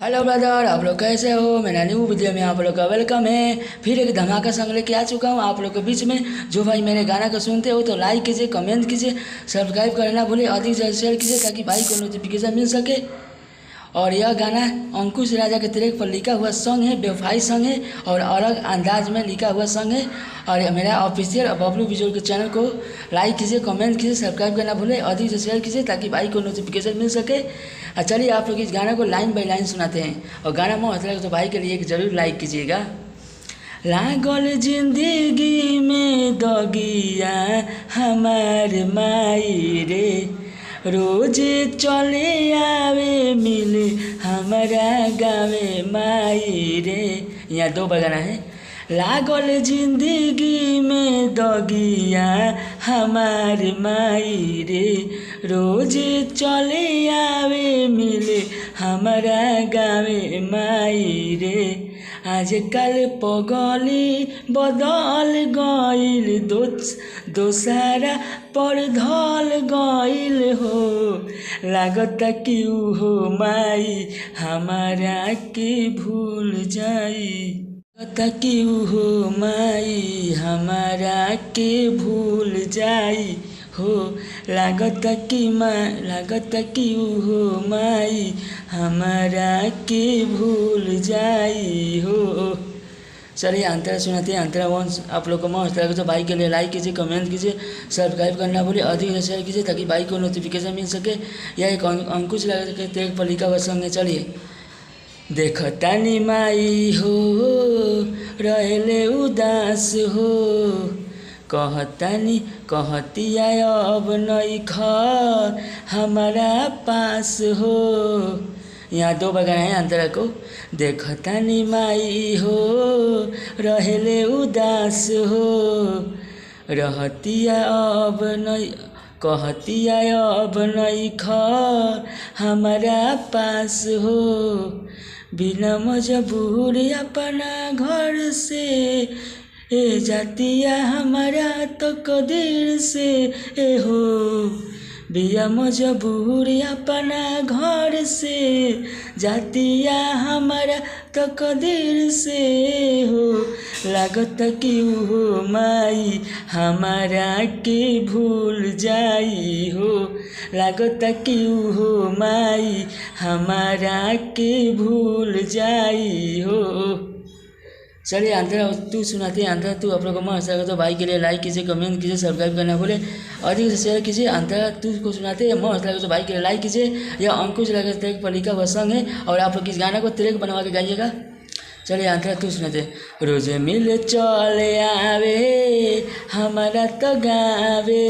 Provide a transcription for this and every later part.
Hello brother, आप लोग कैसे हो। मेरा न्यू वीडियो में आप लोग का वेलकम है। फिर एक धमाका संग लेके आ चुका हूँ आप लोग के बीच में। जो भाई मेरे गाना को सुनते हो तो लाइक कीजिए, कमेंट कीजिए, सब्सक्राइब करना भूले, अधिक से शेयर कीजिए ताकि भाई को नोटिफिकेशन मिल सके। और यह गाना अंकुश राजा के ट्रैक पर लिखा हुआ सॉन्ग है, बेवफाई सॉन्ग है और अलग अंदाज में लिखा हुआ सॉन्ग है। और मेरा ऑफिशियल बबलू विजुअल के चैनल को लाइक कीजिए, कमेंट कीजिए, सब्सक्राइब करना भूले, अधिक से शेयर कीजिए ताकि भाई को नोटिफिकेशन मिल सके। चलिए आप लोग इस गाने को लाइन बाई लाइन सुनाते हैं। और गाना मस्त लगे तो भाई के लिए जरूर लाइक कीजिएगा। लागल जिंदगी में दगिया हमार माई रे, रोज चले आवे मिले हमारा गावे माई रे। यहाँ दो बगाना है। लागल जिंदगी में दगिया हमार माई रे, रोज चले आवे मिले हमारा गावे माई रे। आजकल पगली बदल गईल, दोसारा पर धल गईल हो। लागत कि हो माई हमारा के भूल जाई, लागत कि हो माई हमारा के भूल जाई हो। लागत कि हो माई हमारा के भूल जाई हो। चलिए अंतरा सुनाते हैं। अंतरा वन आप लोग को मस्त लगे तो भाई के लिए लाइक कीजिए, कमेंट कीजिए, सब्सक्राइब करना भूलिए, अधिक से शेयर कीजिए ताकि भाई को नोटिफिकेशन मिल सके। यह एक अंकुश राजा के ट्रैक पर लिखा हुआ सॉन्ग है। चलिए। देखतानी माई हो रहले उदास हो, कहतिया अब नइखर हमारा पास हो। यहाँ दो बगान है अंतरा को। देखतानी माई हो रहले उदास हो, कहतिया अब नइखर हमारा पास हो। बिना मजबूर अपना घर से ए जातिया हमारा तो कदीर से ए हो। बिया मजबूर अपना घर से जातिया हमारा तो कदीर से हो। लागत कि हो माई हमारा के भूल जाई हो। लागत कि हो माई हमारा के भूल जाई हो। चलिए अंतरा तू सुनाते हैं। अंतरा तू आप लोग को मस्त लगे तो भाई के लिए लाइक कीजिए, कमेंट कीजिए, सब्सक्राइब करना भूले, अधिक से शेयर कीजिए। अंतरा तू को सुनाते हैं। मस्त लगे तो भाई के लिए लाइक कीजिए। यह अंकुश राजा के ट्रैक पर लिखा हुआ सॉन्ग है और आप लोग इस गाना को ट्रैक बनवा के गाइएगा। चलिए अंतरा तू सुनाते हैं। रोज मिल चले आवे हमारा तो गावे,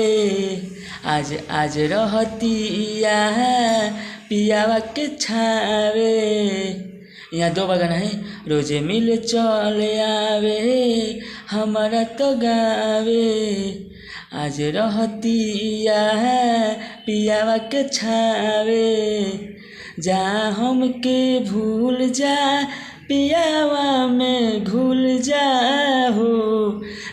आज रहतिया पियावा के छावे। यहाँ दो बगान है। रोजे मिल चले आवे हमारा तो गावे, आज रहतिया पियावा के छावे। जा हम के भूल जा पियावा में घुल जा हो।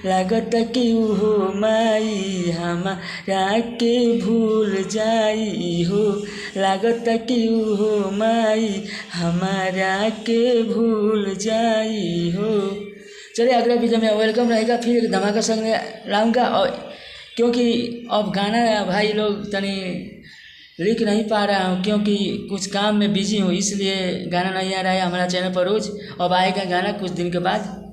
लागत कि हो माई हमारा के भूल जाई हो। लागत कि हो माई हमारा के भूल जाई हो। चलिए अगले वीडियो में वेलकम रहेगा। फिर एक धमाका संग लाऊंगा। और क्योंकि अब गाना भाई लोग तनी लिख नहीं पा रहा हूँ क्योंकि कुछ काम में बिजी हूँ, इसलिए गाना नहीं आ रहा है हमारा चैनल पर रोज। अब आएगा गाना कुछ दिन के बाद।